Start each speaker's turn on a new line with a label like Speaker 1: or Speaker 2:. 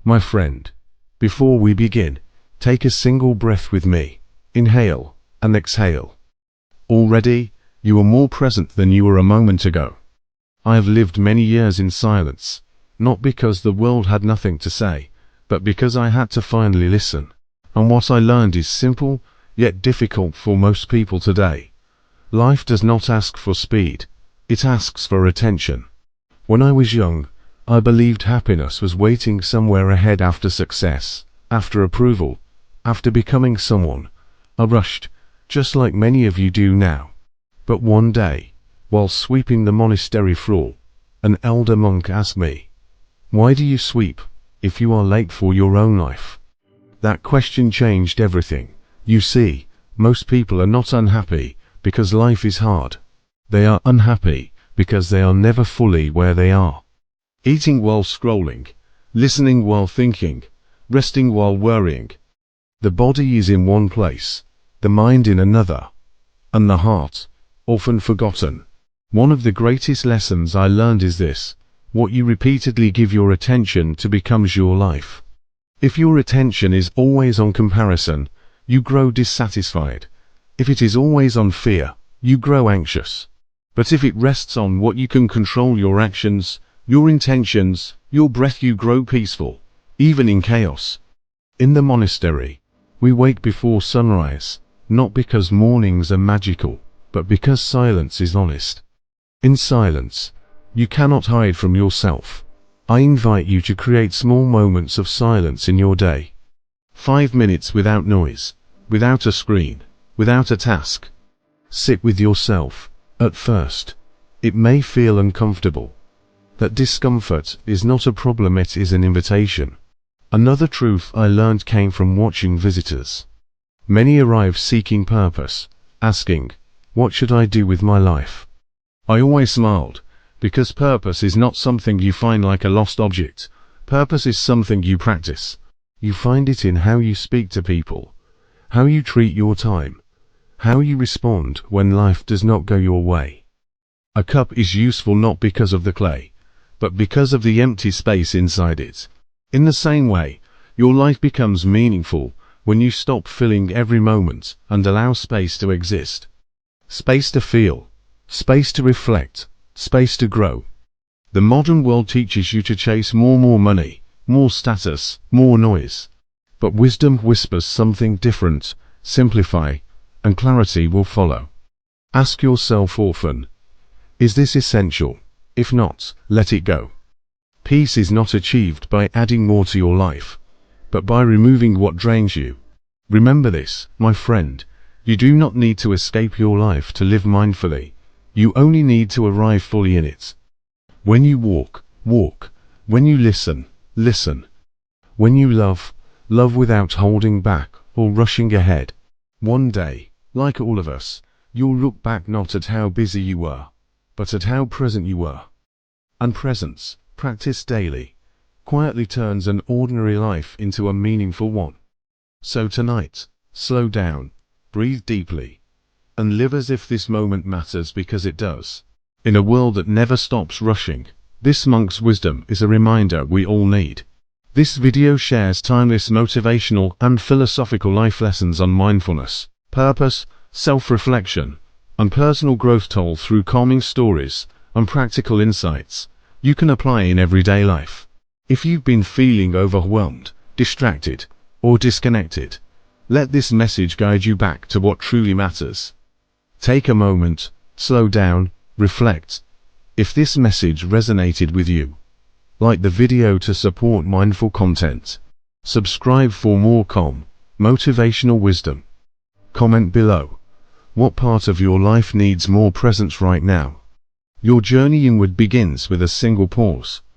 Speaker 1: My friend, before we begin, take a single breath with me. Inhale and exhale. Already, you are more present than you were a moment ago. I have lived many years in silence, not because the world had nothing to say, but because I had to finally listen. And what I learned is simple, yet difficult for most people today. Life does not ask for speed, it asks for attention. When I was young, I believed happiness was waiting somewhere ahead after success, after approval, after becoming someone. I rushed, just like many of you do now. But one day, while sweeping the monastery floor, an elder monk asked me, "Why do you sweep, if you are late for your own life?" That question changed everything. You see, most people are not unhappy because life is hard. They are unhappy because they are never fully where they are. Eating while scrolling, listening while thinking, resting while worrying. The body is in one place, the mind in another, and the heart, often forgotten. One of the greatest lessons I learned is this: what you repeatedly give your attention to becomes your life. If your attention is always on comparison, you grow dissatisfied. If it is always on fear, you grow anxious. But if it rests on what you can control, your actions, your intentions, your breath, you grow peaceful, even in chaos. In the monastery, we wake before sunrise, not because mornings are magical, but because silence is honest. In silence, you cannot hide from yourself. I invite you to create small moments of silence in your day. 5 minutes without noise, without a screen, without a task. Sit with yourself. At first, it may feel uncomfortable. That discomfort is not a problem, it is an invitation. Another truth I learned came from watching visitors. Many arrive seeking purpose, asking, "What should I do with my life?" I always smiled, because purpose is not something you find like a lost object. Purpose is something you practice. You find it in how you speak to people, how you treat your time, how you respond when life does not go your way. A cup is useful not because of the clay, but because of the empty space inside it. In the same way, your life becomes meaningful when you stop filling every moment and allow space to exist. Space to feel, space to reflect, space to grow. The modern world teaches you to chase more money, more status, more noise. But wisdom whispers something different: simplify, and clarity will follow. Ask yourself often, is this essential? If not, let it go. Peace is not achieved by adding more to your life, but by removing what drains you. Remember this, my friend, you do not need to escape your life to live mindfully. You only need to arrive fully in it. When you walk, walk. When you listen, listen. When you love, love without holding back or rushing ahead. One day, like all of us, you'll look back not at how busy you were, but at how present you were. And presence, practiced daily, quietly turns an ordinary life into a meaningful one. So tonight, slow down, breathe deeply, and live as if this moment matters, because it does. In a world that never stops rushing, this monk's wisdom is a reminder we all need. This video shares timeless motivational and philosophical life lessons on mindfulness, purpose, self-reflection, and personal growth, told through calming stories and practical insights you can apply in everyday life. If you've been feeling overwhelmed, distracted, or disconnected, let this message guide you back to what truly matters. Take a moment, slow down, reflect. If this message resonated with you, like the video to support mindful content. Subscribe for more calm, motivational wisdom. Comment below. What part of your life needs more presence right now? Your journey inward begins with a single pause.